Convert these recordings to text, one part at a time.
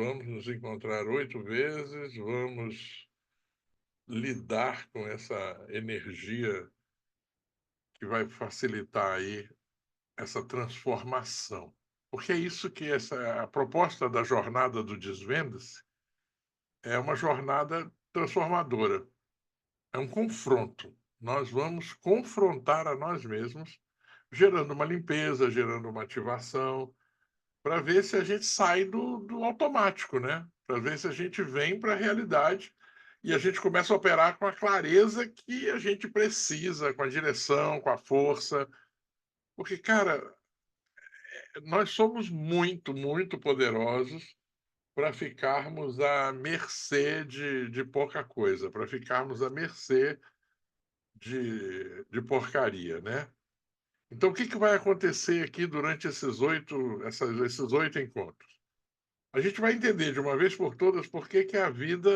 Vamos nos encontrar 8 vezes, vamos lidar com essa energia que vai facilitar aí essa transformação. Porque é isso que a proposta da jornada do Desvenda-se é uma jornada transformadora, é um confronto. Nós vamos confrontar a nós mesmos, gerando uma limpeza, gerando uma ativação, para ver se a gente sai do automático, né? Para ver se a gente vem para a realidade e a gente começa a operar com a clareza que a gente precisa, com a direção, com a força. Porque, cara, nós somos muito, muito poderosos para ficarmos à mercê de pouca coisa, para ficarmos à mercê de porcaria, né? Então, o que, que vai acontecer aqui durante esses 8 encontros? A gente vai entender de uma vez por todas por que que a vida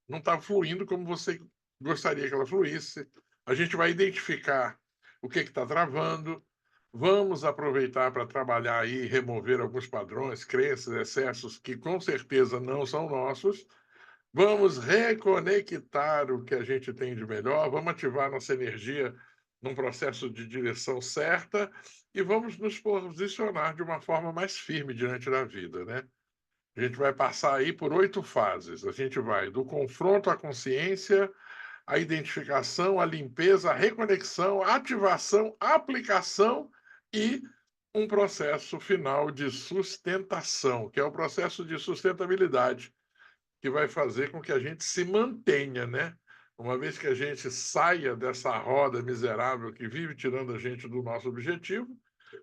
não está fluindo como você gostaria que ela fluísse. A gente vai identificar o que está travando. Vamos aproveitar para trabalhar aí e remover alguns padrões, crenças, excessos que com certeza não são nossos. Vamos reconectar o que a gente tem de melhor, vamos ativar nossa energia num processo de direção certa e vamos nos posicionar de uma forma mais firme diante da vida, né? A gente vai passar aí por 8 fases. A gente vai do confronto à consciência, à identificação, à limpeza, à reconexão, à ativação, à aplicação e um processo final de sustentação, que é o processo de sustentabilidade, que vai fazer com que a gente se mantenha, né? Uma vez que a gente saia dessa roda miserável que vive tirando a gente do nosso objetivo,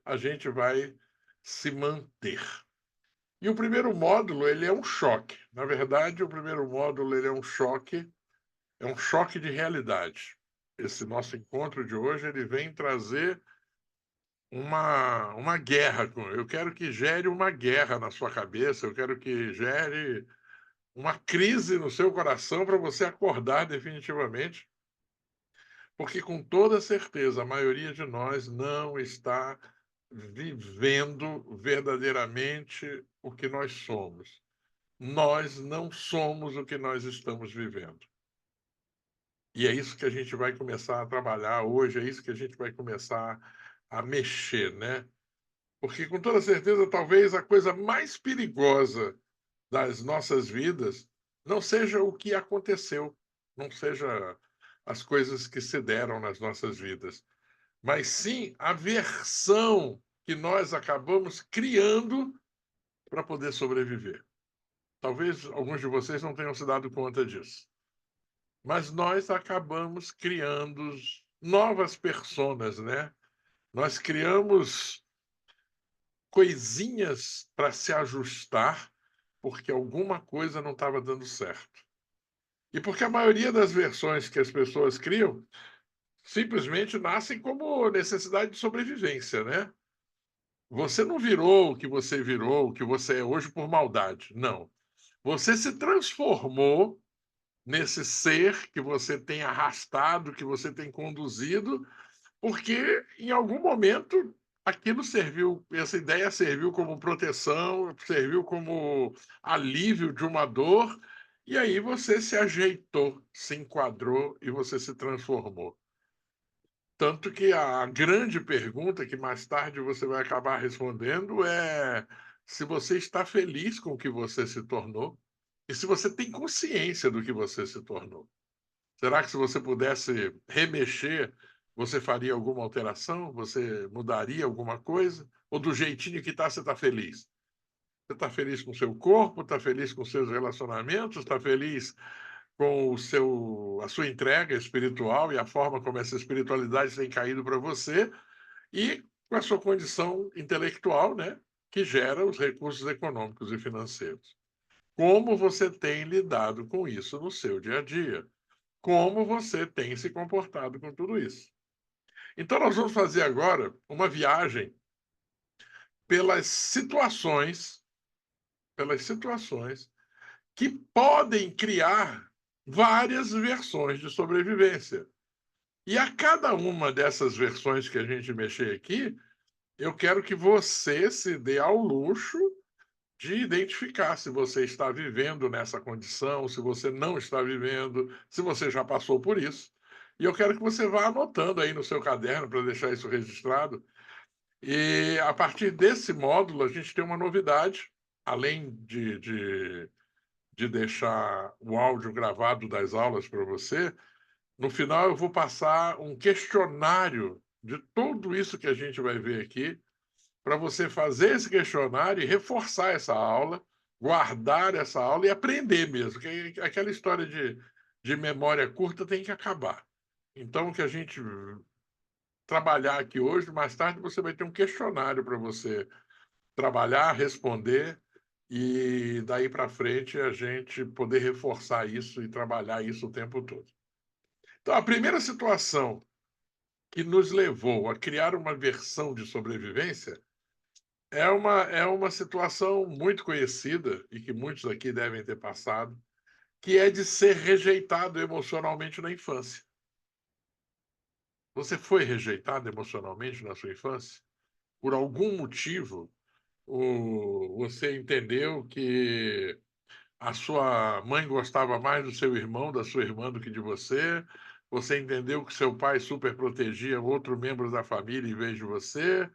a gente vai se manter. E o primeiro módulo, ele é um choque. Na verdade, o primeiro módulo, ele é um choque de realidade. Esse nosso encontro de hoje, ele vem trazer uma guerra. Eu quero que gere uma guerra na sua cabeça, eu quero que gere uma crise no seu coração para você acordar definitivamente, porque com toda certeza a maioria de nós não está vivendo verdadeiramente o que nós somos. Nós não somos o que nós estamos vivendo. E é isso que a gente vai começar a trabalhar hoje, é isso que a gente vai começar a mexer, né? Porque com toda certeza, talvez a coisa mais perigosa das nossas vidas não seja o que aconteceu, não seja as coisas que se deram nas nossas vidas, mas sim a versão que nós acabamos criando para poder sobreviver. Talvez alguns de vocês não tenham se dado conta disso. Mas nós acabamos criando novas personas, né? Nós criamos coisinhas para se ajustar, porque alguma coisa não estava dando certo. E porque a maioria das versões que as pessoas criam simplesmente nascem como necessidade de sobrevivência, né? Você não virou o que você é hoje por maldade. Não. Você se transformou nesse ser que você tem arrastado, que você tem conduzido, porque em algum momento aquilo serviu, essa ideia serviu como proteção, serviu como alívio de uma dor, e aí você se ajeitou, se enquadrou e você se transformou. Tanto que a grande pergunta que mais tarde você vai acabar respondendo é se você está feliz com o que você se tornou e se você tem consciência do que você se tornou. Será que se você pudesse remexer, você faria alguma alteração? Você mudaria alguma coisa? Ou do jeitinho que está, você está feliz? Você está feliz com o seu corpo? Está feliz com os seus relacionamentos? Está feliz com a sua entrega espiritual e a forma como essa espiritualidade tem caído para você? E com a sua condição intelectual, né? Que gera os recursos econômicos e financeiros. Como você tem lidado com isso no seu dia a dia? Como você tem se comportado com tudo isso. Então, nós vamos fazer agora uma viagem pelas situações que podem criar várias versões de sobrevivência. E a cada uma dessas versões que a gente mexer aqui, eu quero que você se dê ao luxo de identificar se você está vivendo nessa condição, se você não está vivendo, se você já passou por isso. E eu quero que você vá anotando aí no seu caderno para deixar isso registrado. E a partir desse módulo, a gente tem uma novidade, além de deixar o áudio gravado das aulas para você. No final, eu vou passar um questionário de tudo isso que a gente vai ver aqui, para você fazer esse questionário e reforçar essa aula, guardar essa aula e aprender mesmo, que aquela história de memória curta tem que acabar. Então, o que a gente trabalhar aqui hoje, mais tarde você vai ter um questionário para você trabalhar, responder, e daí para frente a gente poder reforçar isso e trabalhar isso o tempo todo. Então, a primeira situação que nos levou a criar uma versão de sobrevivência é uma situação muito conhecida e que muitos aqui devem ter passado, que é de ser rejeitado emocionalmente na infância. Você foi rejeitado emocionalmente na sua infância? Por algum motivo, você entendeu que a sua mãe gostava mais do seu irmão, da sua irmã, do que de você? Você entendeu que seu pai superprotegia outro membro da família em vez de você?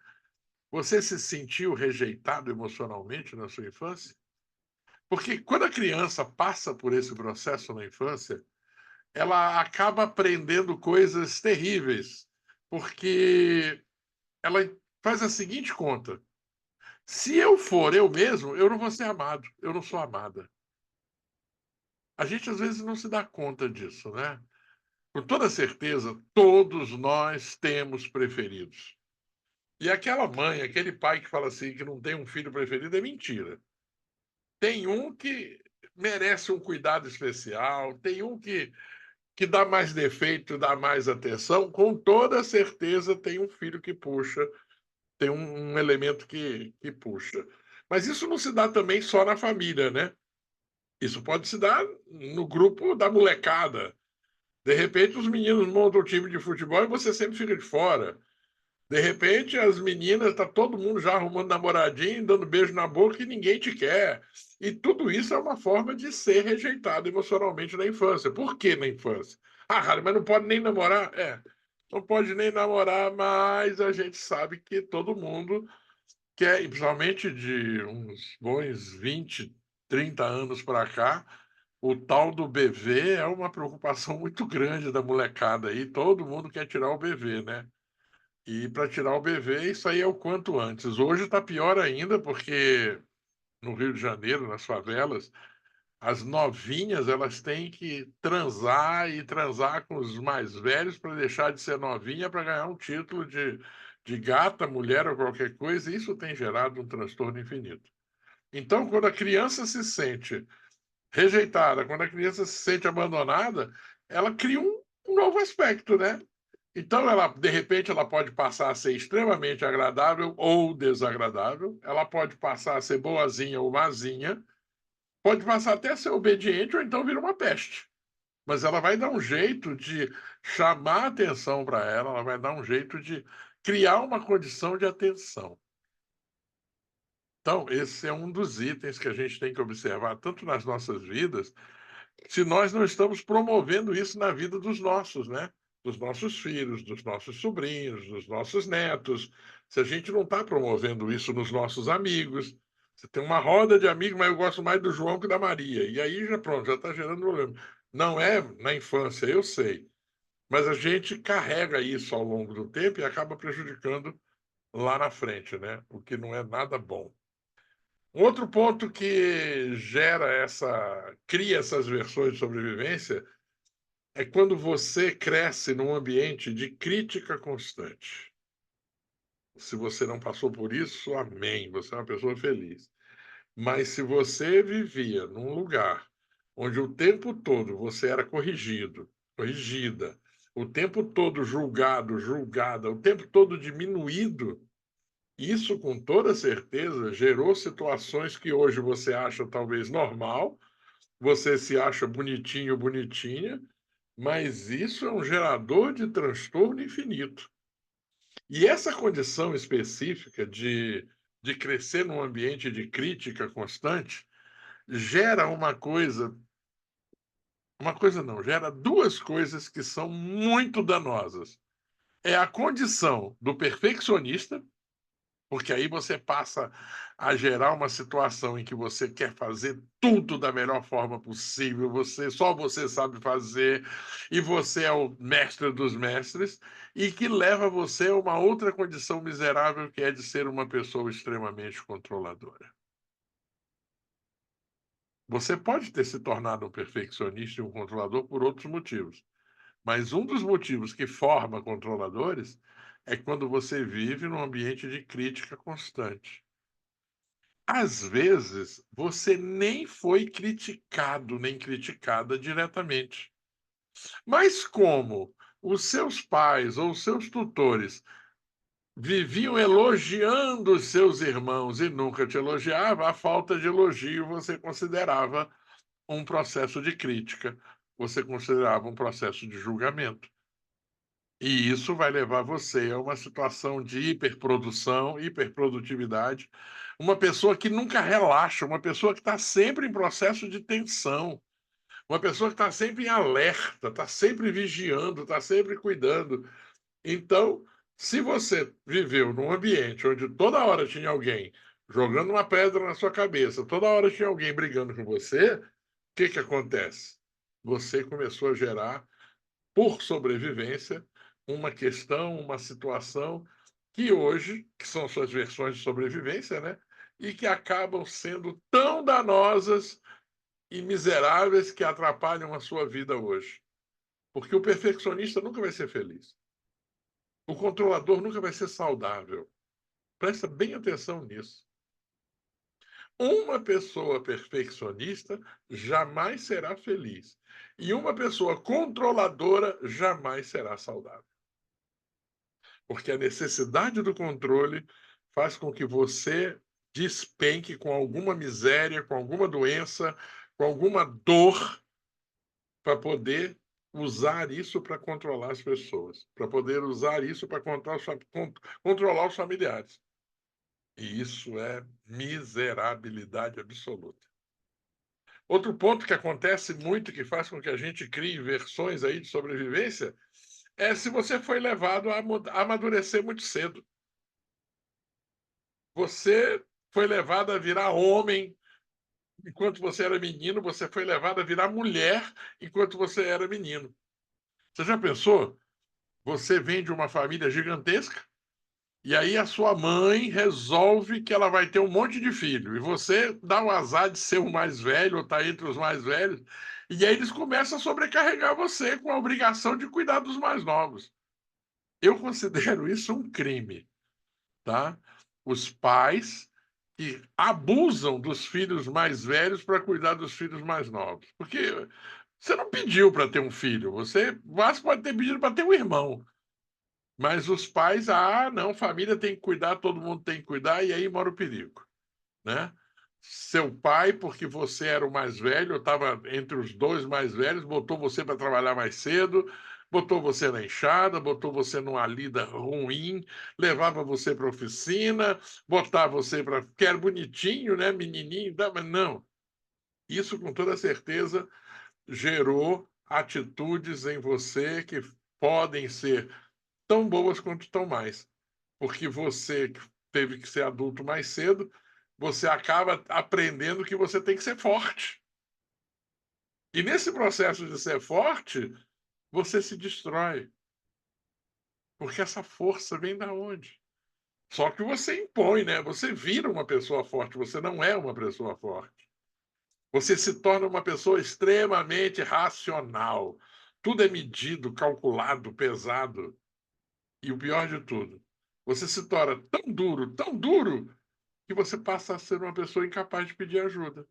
Você se sentiu rejeitado emocionalmente na sua infância? Porque quando a criança passa por esse processo na infância, ela acaba aprendendo coisas terríveis, porque ela faz a seguinte conta: se eu for eu mesmo, eu não vou ser amado, eu não sou amada. A gente às vezes não se dá conta disso, né? Com toda certeza, todos nós temos preferidos. E aquela mãe, aquele pai que fala assim que não tem um filho preferido é mentira. Tem um que merece um cuidado especial, tem um que dá mais defeito, dá mais atenção, com toda certeza tem um filho que puxa, tem um elemento que puxa. Mas isso não se dá também só na família, né? Isso pode se dar no grupo da molecada. De repente, os meninos montam um time de futebol e você sempre fica de fora. De repente, as meninas, tá todo mundo já arrumando namoradinho, dando beijo na boca e ninguém te quer. E tudo isso é uma forma de ser rejeitado emocionalmente na infância. Por que na infância? Ah, Harry, mas não pode nem namorar? É, não pode nem namorar, mas a gente sabe que todo mundo quer, e principalmente de uns bons 20, 30 anos para cá, o tal do bebê é uma preocupação muito grande da molecada aí. Todo mundo quer tirar o bebê, né? E para tirar o bebê, isso aí é o quanto antes. Hoje está pior ainda, porque no Rio de Janeiro, nas favelas, as novinhas elas têm que transar e transar com os mais velhos para deixar de ser novinha para ganhar um título de gata, mulher ou qualquer coisa. E isso tem gerado um transtorno infinito. Então, quando a criança se sente rejeitada, quando a criança se sente abandonada, ela cria um novo aspecto, né? Então, ela, de repente, ela pode passar a ser extremamente agradável ou desagradável, ela pode passar a ser boazinha ou mazinha, pode passar até a ser obediente ou então vira uma peste. Mas ela vai dar um jeito de chamar a atenção para ela, ela vai dar um jeito de criar uma condição de atenção. Então, esse é um dos itens que a gente tem que observar, tanto nas nossas vidas, se nós não estamos promovendo isso na vida dos nossos, né? Dos nossos filhos, dos nossos sobrinhos, dos nossos netos. Se a gente não está promovendo isso nos nossos amigos, você tem uma roda de amigos, mas eu gosto mais do João que da Maria. E aí já pronto, já está gerando problema. Não é na infância, eu sei. Mas a gente carrega isso ao longo do tempo e acaba prejudicando lá na frente, né? O que não é nada bom. Um outro ponto que cria essas versões de sobrevivência é quando você cresce num ambiente de crítica constante. Se você não passou por isso, amém, você é uma pessoa feliz. Mas se você vivia num lugar onde o tempo todo você era corrigido, corrigida, o tempo todo julgado, julgada, o tempo todo diminuído, isso com toda certeza gerou situações que hoje você acha talvez normal, você se acha bonitinho, bonitinha, mas isso é um gerador de transtorno infinito. E essa condição específica de crescer num ambiente de crítica constante, gera uma coisa não, gera duas coisas que são muito danosas. É a condição do perfeccionista, porque aí você passa a gerar uma situação em que você quer fazer tudo da melhor forma possível, só você sabe fazer, e você é o mestre dos mestres, e que leva você a uma outra condição miserável, que é de ser uma pessoa extremamente controladora. Você pode ter se tornado um perfeccionista e um controlador por outros motivos, mas um dos motivos que forma controladores é quando você vive num ambiente de crítica constante. Às vezes, você nem foi criticado, nem criticada diretamente. Mas como os seus pais ou os seus tutores viviam elogiando os seus irmãos e nunca te elogiava, a falta de elogio você considerava um processo de crítica, você considerava um processo de julgamento. E isso vai levar você a uma situação de hiperprodução, hiperprodutividade, uma pessoa que nunca relaxa, uma pessoa que está sempre em processo de tensão, uma pessoa que está sempre em alerta, está sempre vigiando, está sempre cuidando. Então, se você viveu num ambiente onde toda hora tinha alguém jogando uma pedra na sua cabeça, toda hora tinha alguém brigando com você, o que que acontece? Você começou a gerar, por sobrevivência, uma questão, uma situação que hoje, que são suas versões de sobrevivência, né? E que acabam sendo tão danosas e miseráveis que atrapalham a sua vida hoje. Porque o perfeccionista nunca vai ser feliz. O controlador nunca vai ser saudável. Presta bem atenção nisso. Uma pessoa perfeccionista jamais será feliz. E uma pessoa controladora jamais será saudável. Porque a necessidade do controle faz com que você despenque com alguma miséria, com alguma doença, com alguma dor, para poder usar isso para controlar as pessoas, para poder usar isso para controlar os familiares. E isso é miserabilidade absoluta. Outro ponto que acontece muito, que faz com que a gente crie versões aí de sobrevivência, é se você foi levado a amadurecer muito cedo. Você foi levado a virar homem enquanto você era menino, você foi levado a virar mulher enquanto você era menino. Você já pensou? Você vem de uma família gigantesca e aí a sua mãe resolve que ela vai ter um monte de filho e você dá o azar de ser o mais velho ou está entre os mais velhos e aí eles começam a sobrecarregar você com a obrigação de cuidar dos mais novos. Eu considero isso um crime, tá? Os pais que abusam dos filhos mais velhos para cuidar dos filhos mais novos. Porque você não pediu para ter um filho, você mas pode ter pedido para ter um irmão. Mas os pais, não, família tem que cuidar, todo mundo tem que cuidar, e aí mora o perigo, né? Seu pai, porque você era o mais velho, estava entre os dois mais velhos, botou você para trabalhar mais cedo, botou você na enxada, botou você numa lida ruim, levava você para a oficina, botava você para. Que era bonitinho, né? Menininho, mas não. Isso, com toda certeza, gerou atitudes em você que podem ser tão boas quanto tão mais. Porque você que teve que ser adulto mais cedo, você acaba aprendendo que você tem que ser forte. E nesse processo de ser forte, você se destrói. Porque essa força vem da onde? Só que você impõe, né? Você vira uma pessoa forte, você não é uma pessoa forte. Você se torna uma pessoa extremamente racional. Tudo é medido, calculado, pesado. E o pior de tudo, você se torna tão duro, que você passa a ser uma pessoa incapaz de pedir ajuda.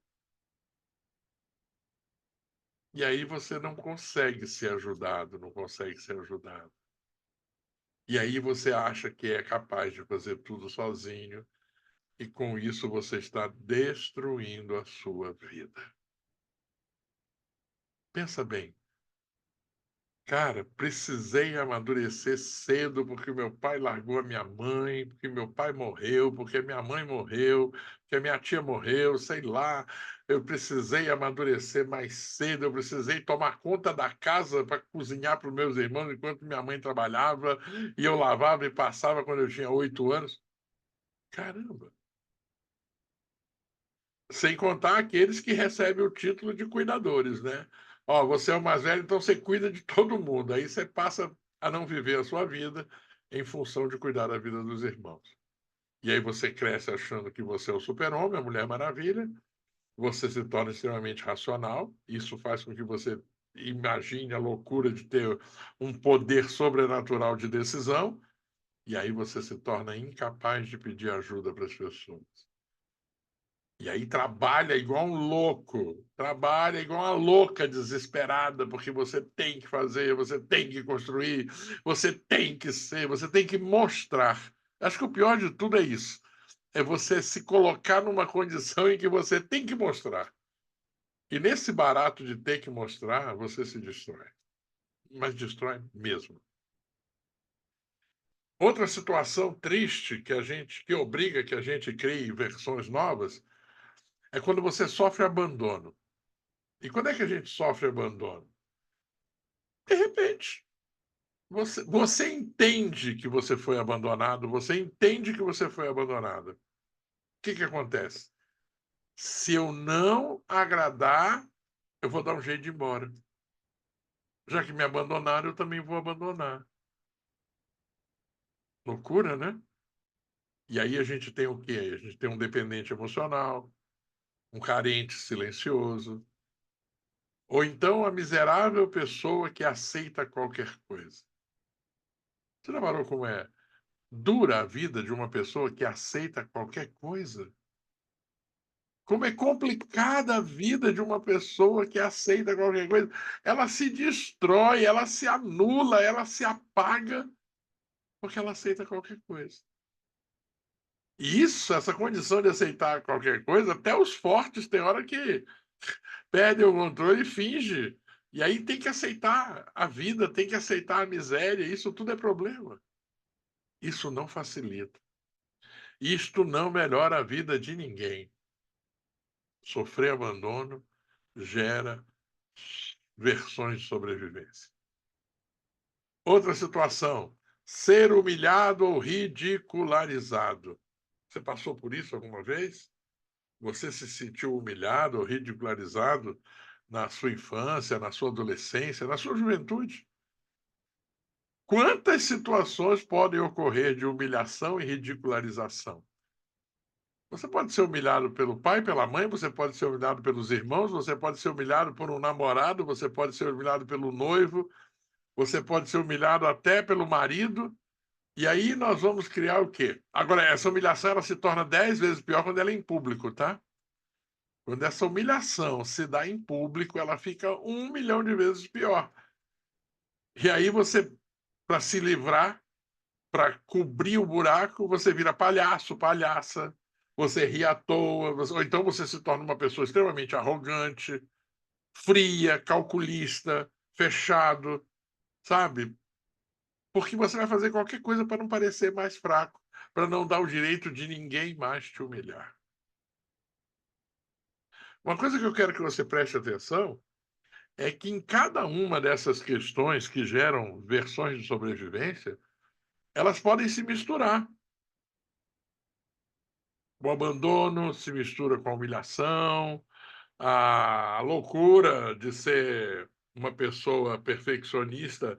E aí você não consegue ser ajudado, não consegue ser ajudado. E aí você acha que é capaz de fazer tudo sozinho, e com isso você está destruindo a sua vida. Pensa bem, Cara, precisei amadurecer cedo, porque meu pai largou a minha mãe, porque meu pai morreu, porque minha mãe morreu, porque a minha tia morreu, sei lá. Eu precisei amadurecer mais cedo, eu precisei tomar conta da casa para cozinhar para os meus irmãos enquanto minha mãe trabalhava, e eu lavava e passava quando eu tinha 8 anos. Caramba! Sem contar aqueles que recebem o título de cuidadores, né? Ó, você é o mais velho, então você cuida de todo mundo. Aí você passa a não viver a sua vida em função de cuidar da vida dos irmãos. E aí você cresce achando que você é o super-homem, a Mulher Maravilha, você se torna extremamente racional, isso faz com que você imagine a loucura de ter um poder sobrenatural de decisão, e aí você se torna incapaz de pedir ajuda para as pessoas. E aí trabalha igual um louco, trabalha igual uma louca desesperada, porque você tem que fazer, você tem que construir, você tem que ser, você tem que mostrar. Acho que o pior de tudo é isso, é você se colocar numa condição em que você tem que mostrar. E nesse barato de ter que mostrar, você se destrói, mas destrói mesmo. Outra situação triste que obriga que a gente crie versões novas é quando você sofre abandono. E quando é que a gente sofre abandono? De repente, você entende que você foi abandonado, você entende que você foi abandonada. O que acontece? Se eu não agradar, eu vou dar um jeito de ir embora. Já que me abandonaram, eu também vou abandonar. Loucura, né? E aí a gente tem o quê? A gente tem um dependente emocional, um carente silencioso, ou então a miserável pessoa que aceita qualquer coisa. Você já parou como é dura a vida de uma pessoa que aceita qualquer coisa? Como é complicada a vida de uma pessoa que aceita qualquer coisa. Ela se destrói, ela se anula, ela se apaga porque ela aceita qualquer coisa. E isso, essa condição de aceitar qualquer coisa, até os fortes tem hora que perdem o controle e finge. E aí tem que aceitar a vida, tem que aceitar a miséria, isso tudo é problema. Isso não facilita. Isto não melhora a vida de ninguém. Sofrer abandono gera versões de sobrevivência. Outra situação, ser humilhado ou ridicularizado. Você passou por isso alguma vez? Você se sentiu humilhado ou ridicularizado na sua infância, na sua adolescência, na sua juventude? Quantas situações podem ocorrer de humilhação e ridicularização? Você pode ser humilhado pelo pai, pela mãe, você pode ser humilhado pelos irmãos, você pode ser humilhado por um namorado, você pode ser humilhado pelo noivo, você pode ser humilhado até pelo marido. E aí nós vamos criar o quê? Agora, essa humilhação ela se torna 10 vezes pior quando ela é em público, tá? Quando essa humilhação se dá em público, ela fica 1 milhão de vezes pior. E aí você, para se livrar, para cobrir o buraco, você vira palhaço, palhaça, você ri à toa, ou então você se torna uma pessoa extremamente arrogante, fria, calculista, fechado, sabe? Porque você vai fazer qualquer coisa para não parecer mais fraco, para não dar o direito de ninguém mais te humilhar. Uma coisa que eu quero que você preste atenção é que em cada uma dessas questões que geram versões de sobrevivência, elas podem se misturar. O abandono se mistura com a humilhação, a loucura de ser uma pessoa perfeccionista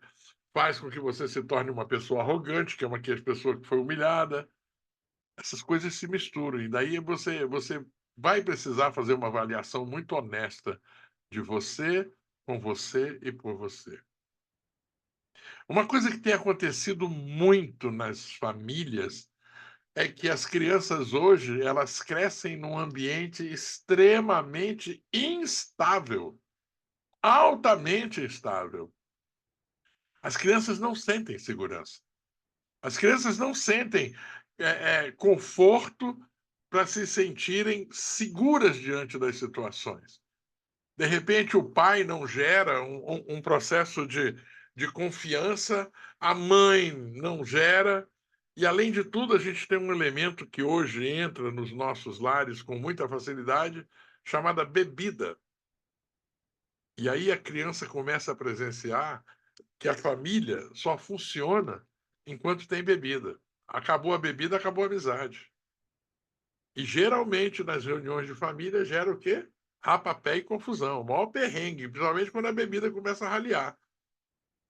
faz com que você se torne uma pessoa arrogante, que é uma pessoa que foi humilhada. Essas coisas se misturam, e daí você vai precisar fazer uma avaliação muito honesta de você, com você e por você. Uma coisa que tem acontecido muito nas famílias é que as crianças hoje, elas crescem num ambiente extremamente instável, altamente instável. As crianças não sentem segurança. As crianças não sentem conforto para se sentirem seguras diante das situações. De repente, o pai não gera um processo de confiança, a mãe não gera, e além de tudo, a gente tem um elemento que hoje entra nos nossos lares com muita facilidade, chamada bebida. E aí a criança começa a presenciar que a família só funciona enquanto tem bebida. Acabou a bebida, acabou a amizade. E geralmente nas reuniões de família gera o quê? Rapapé e confusão, o maior perrengue, principalmente quando a bebida começa a raliar.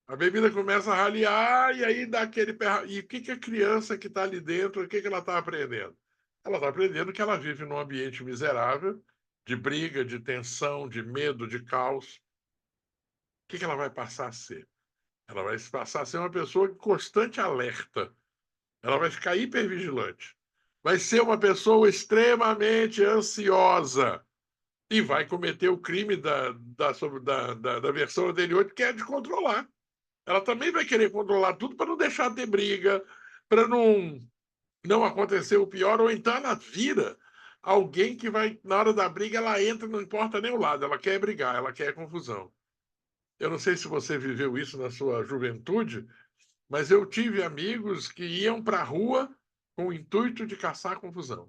A bebida começa a raliar e aí dá aquele. E o que, que a criança que está ali dentro, o que, que ela está aprendendo? Ela está aprendendo que ela vive num ambiente miserável, de briga, de tensão, de medo, de caos. O que, que ela vai passar a ser? Ela vai passar a ser uma pessoa em constante alerta. Ela vai ficar hipervigilante. Vai ser uma pessoa extremamente ansiosa e vai cometer o crime da versão anterior, que é de controlar. Ela também vai querer controlar tudo para não deixar ter briga, para não acontecer o pior, ou então ela vira alguém que vai, na hora da briga, ela entra, não importa nem o lado, ela quer brigar, ela quer confusão. Eu não sei se você viveu isso na sua juventude, mas eu tive amigos que iam para a rua com o intuito de caçar confusão.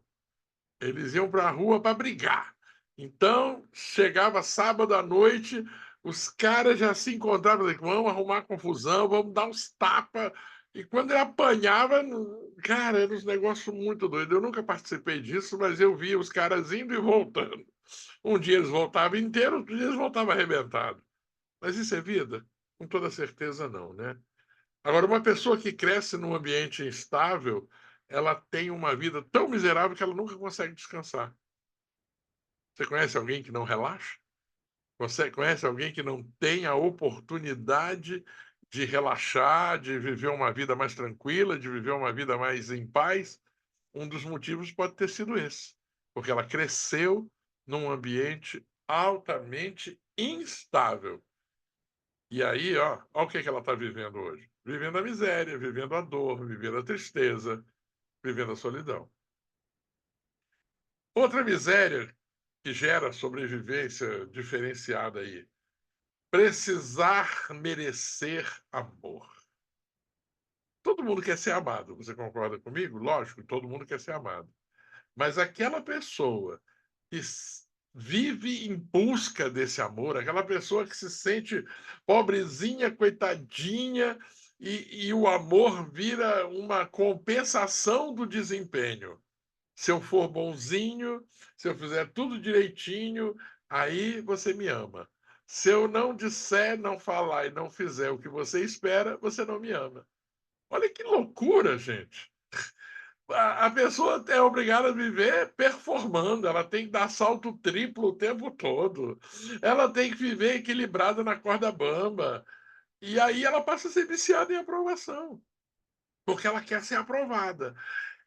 Eles iam para a rua para brigar. Então, chegava sábado à noite, os caras já se encontravam, vamos arrumar confusão, vamos dar uns tapas. E quando ele apanhava, cara, era uns negócios muito doidos. Eu nunca participei disso, mas eu via os caras indo e voltando. Um dia eles voltavam inteiros, outro dia eles voltavam arrebentados. Mas isso é vida? Com toda certeza não, né? Agora, uma pessoa que cresce num ambiente instável, ela tem uma vida tão miserável que ela nunca consegue descansar. Você conhece alguém que não relaxa? Você conhece alguém que não tem a oportunidade de relaxar, de viver uma vida mais tranquila, de viver uma vida mais em paz? Um dos motivos pode ter sido esse, porque ela cresceu num ambiente altamente instável. E aí, ó o que ela está vivendo hoje. Vivendo a miséria, vivendo a dor, vivendo a tristeza, vivendo a solidão. Outra miséria que gera sobrevivência diferenciada aí. Precisar merecer amor. Todo mundo quer ser amado, você concorda comigo? Lógico, todo mundo quer ser amado. Mas aquela pessoa que vive em busca desse amor, aquela pessoa que se sente pobrezinha, coitadinha, e o amor vira uma compensação do desempenho. Se eu for bonzinho, se eu fizer tudo direitinho, aí você me ama. Se eu não disser, não falar e não fizer o que você espera, você não me ama. Olha que loucura, gente. A pessoa é obrigada a viver performando, ela tem que dar salto triplo o tempo todo, ela tem que viver equilibrada na corda bamba, e aí ela passa a ser viciada em aprovação, porque ela quer ser aprovada.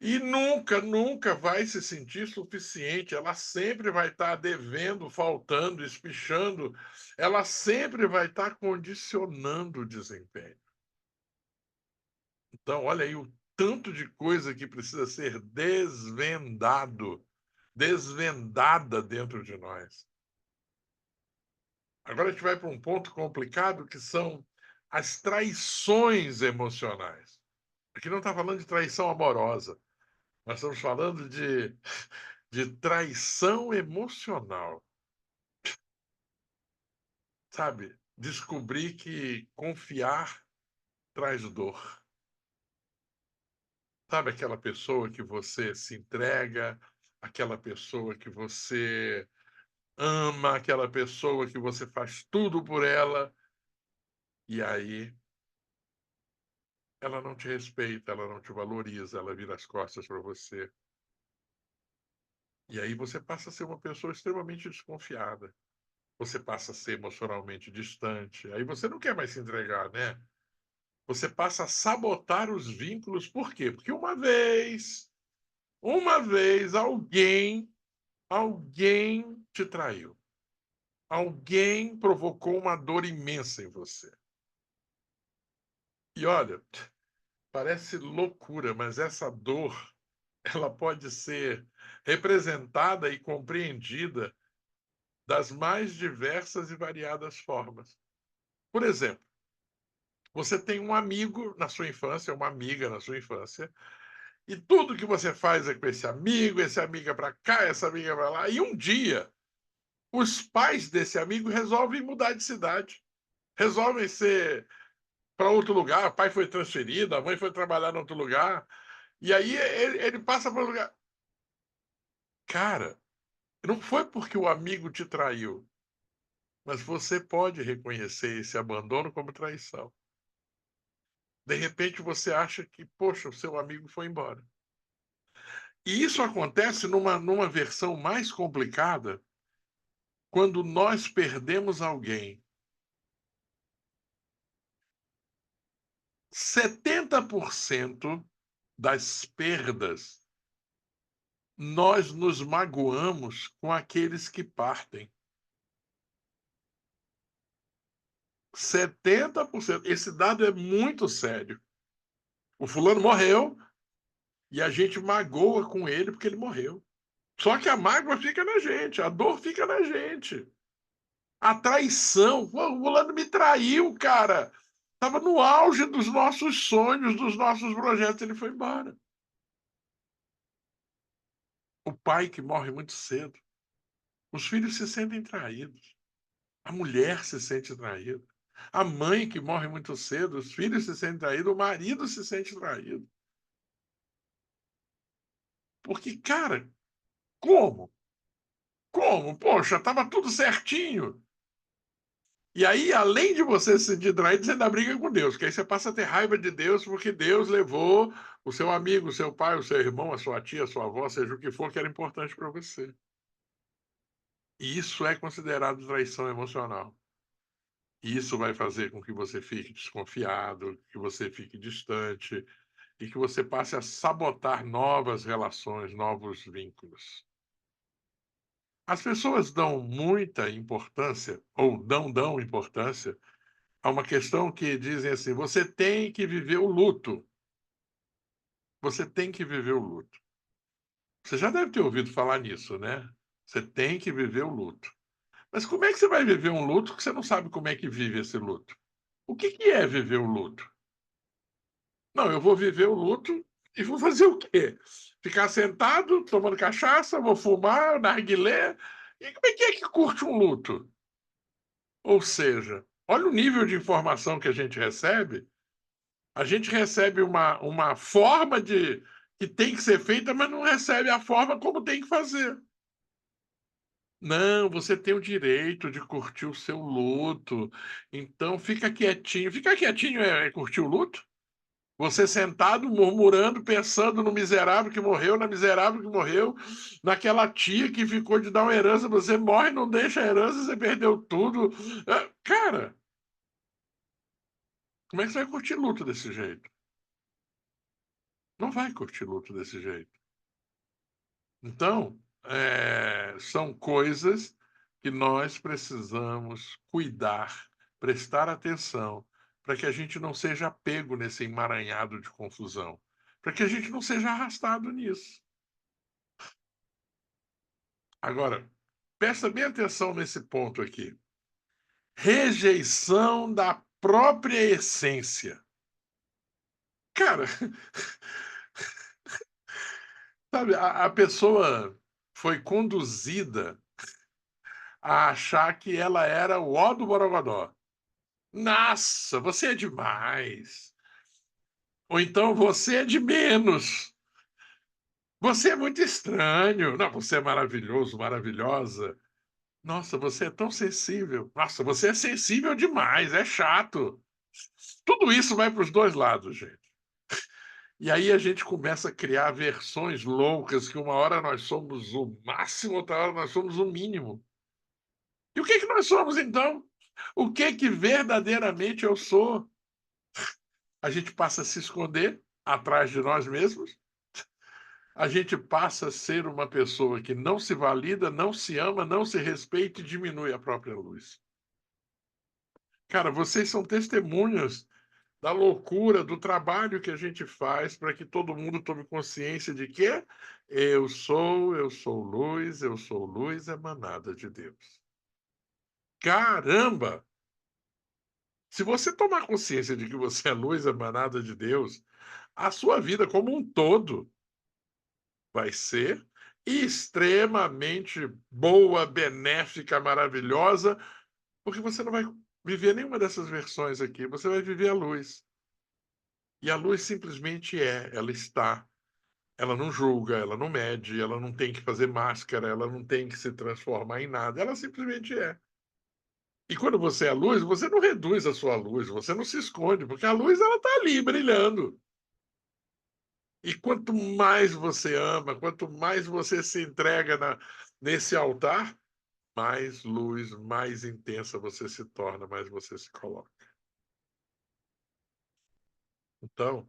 E nunca, nunca vai se sentir suficiente, ela sempre vai estar devendo, faltando, espichando, ela sempre vai estar condicionando o desempenho. Então, olha aí o tanto de coisa que precisa ser desvendada dentro de nós. Agora a gente vai para um ponto complicado que são as traições emocionais. Aqui não está falando de traição amorosa, nós estamos falando de traição emocional. Sabe? Descobrir que confiar traz dor. Sabe aquela pessoa que você se entrega, aquela pessoa que você ama, aquela pessoa que você faz tudo por ela, e aí ela não te respeita, ela não te valoriza, ela vira as costas para você. E aí você passa a ser uma pessoa extremamente desconfiada. Você passa a ser emocionalmente distante. Aí você não quer mais se entregar, né? Você passa a sabotar os vínculos. Por quê? Porque uma vez alguém te traiu. Alguém provocou uma dor imensa em você. E olha, parece loucura, mas essa dor, ela pode ser representada e compreendida das mais diversas e variadas formas. Por exemplo, Você tem um amigo na sua infância, uma amiga na sua infância, e tudo que você faz é com esse amigo é para cá, essa amiga é para lá, e um dia os pais desse amigo resolvem mudar de cidade, resolvem ser para outro lugar, o pai foi transferido, a mãe foi trabalhar em outro lugar, e aí ele passa para outro lugar. Cara, não foi porque o amigo te traiu, mas você pode reconhecer esse abandono como traição. De repente você acha que, poxa, o seu amigo foi embora. E isso acontece numa versão mais complicada, quando nós perdemos alguém. 70% das perdas, nós nos magoamos com aqueles que partem. 70%. Esse dado é muito sério. O fulano morreu e a gente magoa com ele porque ele morreu. Só que a mágoa fica na gente, a dor fica na gente. A traição, pô, o fulano me traiu, cara. Estava no auge dos nossos sonhos, dos nossos projetos, ele foi embora. O pai que morre muito cedo. Os filhos se sentem traídos. A mulher se sente traída. A mãe que morre muito cedo, os filhos se sentem traídos, o marido se sente traído. Porque, cara, como? Como? Poxa, estava tudo certinho. E aí, além de você se sentir traído, você ainda briga com Deus, que aí você passa a ter raiva de Deus, porque Deus levou o seu amigo, o seu pai, o seu irmão, a sua tia, a sua avó, seja o que for, que era importante para você. E isso é considerado traição emocional. E isso vai fazer com que você fique desconfiado, que você fique distante e que você passe a sabotar novas relações, novos vínculos. As pessoas dão muita importância, ou não dão importância, a uma questão que dizem assim: você tem que viver o luto. Você tem que viver o luto. Você já deve ter ouvido falar nisso, né? Você tem que viver o luto. Mas como é que você vai viver um luto que você não sabe como é que vive esse luto? O que que é viver o luto? Não, eu vou viver o luto e vou fazer o quê? Ficar sentado, tomando cachaça, vou fumar, narguilé? E como é que curte um luto? Ou seja, olha o nível de informação que a gente recebe. A gente recebe uma forma de que tem que ser feita, mas não recebe a forma como tem que fazer. Não, você tem o direito de curtir o seu luto, então fica quietinho. Ficar quietinho é curtir o luto? Você sentado, murmurando, pensando no miserável que morreu, na miserável que morreu, naquela tia que ficou de dar uma herança, você morre, não deixa a herança, você perdeu tudo. Cara, como é que você vai curtir luto desse jeito? Não vai curtir luto desse jeito. Então, são coisas que nós precisamos cuidar, prestar atenção, para que a gente não seja pego nesse emaranhado de confusão, para que a gente não seja arrastado nisso. Agora, presta bem atenção nesse ponto aqui. Rejeição da própria essência. Cara, sabe, a pessoa foi conduzida a achar que ela era o ó do Borogodó. Nossa, você é demais. Ou então você é de menos. Você é muito estranho. Não, você é maravilhoso, maravilhosa. Nossa, você é tão sensível. Nossa, você é sensível demais, é chato. Tudo isso vai para os dois lados, gente. E aí a gente começa a criar versões loucas que uma hora nós somos o máximo, outra hora nós somos o mínimo. E o que que nós somos então? O que que verdadeiramente eu sou? A gente passa a se esconder atrás de nós mesmos, a gente passa a ser uma pessoa que não se valida, não se ama, não se respeita e diminui a própria luz. Cara, vocês são testemunhas da loucura, do trabalho que a gente faz para que todo mundo tome consciência de que eu sou luz emanada de Deus. Caramba! Se você tomar consciência de que você é luz emanada de Deus, a sua vida como um todo vai ser extremamente boa, benéfica, maravilhosa, porque você não vai viver nenhuma dessas versões aqui, você vai viver a luz. E a luz simplesmente é, ela está. Ela não julga, ela não mede, ela não tem que fazer máscara, ela não tem que se transformar em nada, ela simplesmente é. E quando você é a luz, você não reduz a sua luz, você não se esconde, porque a luz ela está ali brilhando. E quanto mais você ama, quanto mais você se entrega nesse altar, mais luz, mais intensa você se torna, mais você se coloca. Então,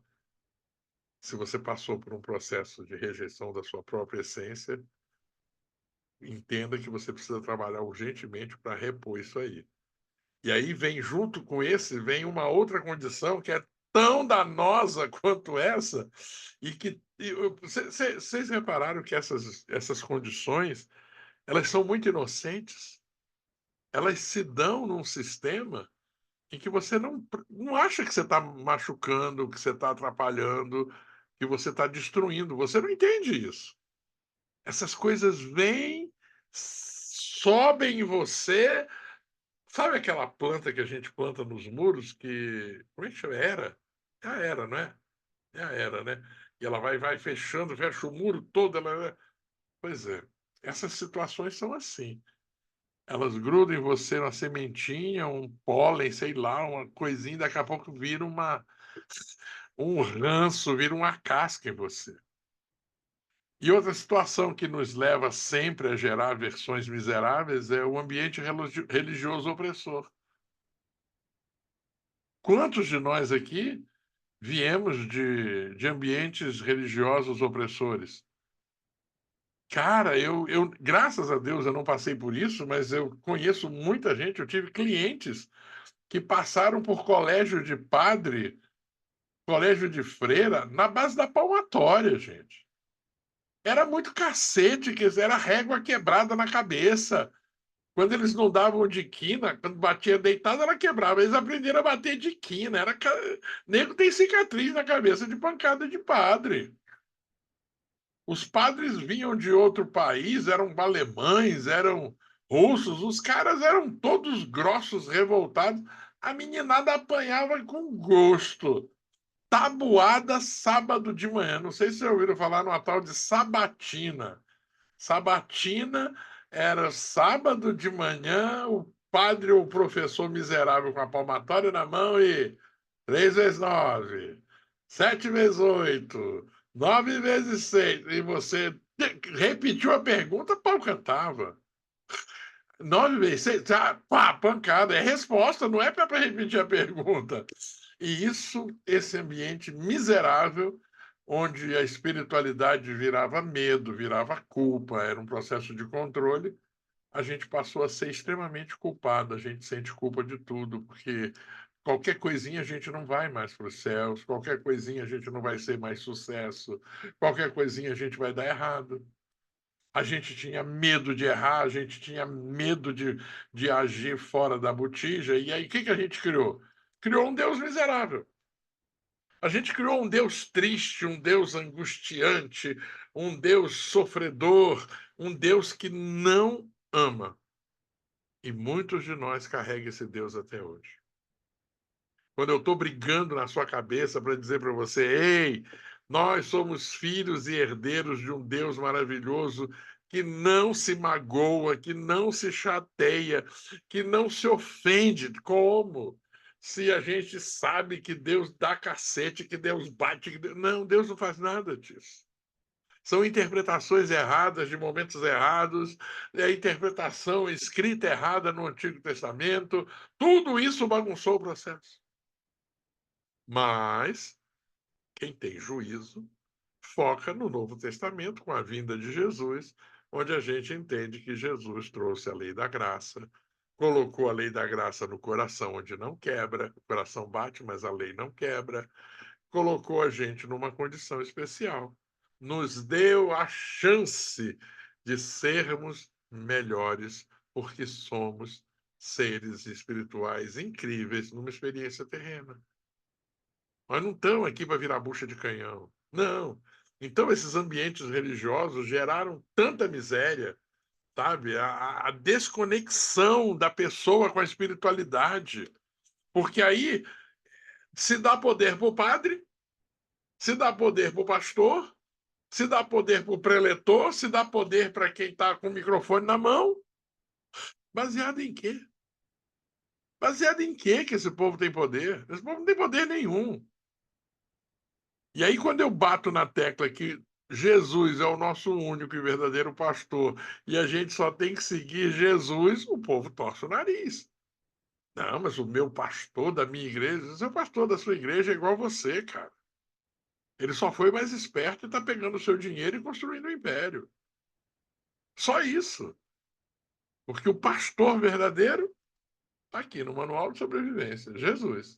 se você passou por um processo de rejeição da sua própria essência, entenda que você precisa trabalhar urgentemente para repor isso aí. E aí vem junto com esse, vem uma outra condição que é tão danosa quanto essa, e que vocês repararam que essas condições, elas são muito inocentes, elas se dão num sistema em que você não acha que você está machucando, que você está atrapalhando, que você está destruindo, você não entende isso. Essas coisas vêm, sobem em você. Sabe aquela planta que a gente planta nos muros que. Como é que chama? Era? É a era, não é? É a era, né? E ela vai fechando, fecha o muro todo. Pois é. Essas situações são assim. Elas grudam em você uma sementinha, um pólen, sei lá, uma coisinha, daqui a pouco vira um ranço, vira uma casca em você. E outra situação que nos leva sempre a gerar versões miseráveis é o ambiente religioso opressor. Quantos de nós aqui viemos de ambientes religiosos opressores? Cara, graças a Deus, eu não passei por isso, mas eu conheço muita gente. Eu tive clientes que passaram por colégio de padre, colégio de freira, na base da palmatória, gente. Era muito cacete, que era régua quebrada na cabeça. Quando eles não davam de quina, quando batia deitado, ela quebrava. Eles aprenderam a bater de quina. Nego tem cicatriz na cabeça de pancada de padre. Os padres vinham de outro país, eram alemães, eram russos, os caras eram todos grossos, revoltados. A meninada apanhava com gosto. Tabuada sábado de manhã. Não sei se vocês ouviram falar numa tal de sabatina. Sabatina era sábado de manhã, o padre ou o professor miserável com a palmatória na mão e 3 vezes 9, 7 vezes 8, 9 vezes 6. E você repetiu a pergunta, pau cantava. 9 vezes 6, pá, pancada. É resposta, não é para repetir a pergunta. E isso, esse ambiente miserável, onde a espiritualidade virava medo, virava culpa, era um processo de controle, a gente passou a ser extremamente culpado, a gente sente culpa de tudo, porque qualquer coisinha a gente não vai mais para os céus, qualquer coisinha a gente não vai ser mais sucesso, qualquer coisinha a gente vai dar errado. A gente tinha medo de errar, a gente tinha medo de agir fora da botija, e aí o que a gente criou? Criou um Deus miserável. A gente criou um Deus triste, um Deus angustiante, um Deus sofredor, um Deus que não ama. E muitos de nós carregam esse Deus até hoje. Quando eu estou brigando na sua cabeça para dizer para você, ei, nós somos filhos e herdeiros de um Deus maravilhoso que não se magoa, que não se chateia, que não se ofende. Como? Se a gente sabe que Deus dá cacete, que Deus bate, Não, Deus não faz nada disso. São interpretações erradas de momentos errados, a interpretação escrita errada no Antigo Testamento, tudo isso bagunçou o processo. Mas quem tem juízo foca no Novo Testamento, com a vinda de Jesus, onde a gente entende que Jesus trouxe a lei da graça, colocou a lei da graça no coração, onde não quebra, o coração bate, mas a lei não quebra, colocou a gente numa condição especial, nos deu a chance de sermos melhores, porque somos seres espirituais incríveis numa experiência terrena. Nós não estamos aqui para virar bucha de canhão. Não. Então, esses ambientes religiosos geraram tanta miséria, sabe? A desconexão da pessoa com a espiritualidade. Porque aí se dá poder para o padre, se dá poder para o pastor, se dá poder para o preletor, se dá poder para quem está com o microfone na mão. Baseado em quê? Baseado em quê que esse povo tem poder? Esse povo não tem poder nenhum. E aí, quando eu bato na tecla que Jesus é o nosso único e verdadeiro pastor e a gente só tem que seguir Jesus, o povo torce o nariz. Não, mas o meu pastor da minha igreja, o seu pastor da sua igreja é igual você, cara. Ele só foi mais esperto e está pegando o seu dinheiro e construindo um império. Só isso. Porque o pastor verdadeiro está aqui no Manual de Sobrevivência, Jesus.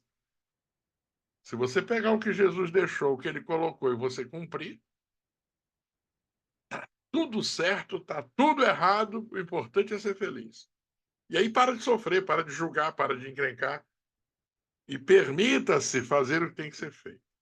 Se você pegar o que Jesus deixou, o que ele colocou e você cumprir, tudo certo, tá tudo errado, o importante é ser feliz. E aí para de sofrer, para de julgar, para de encrencar e permita-se fazer o que tem que ser feito.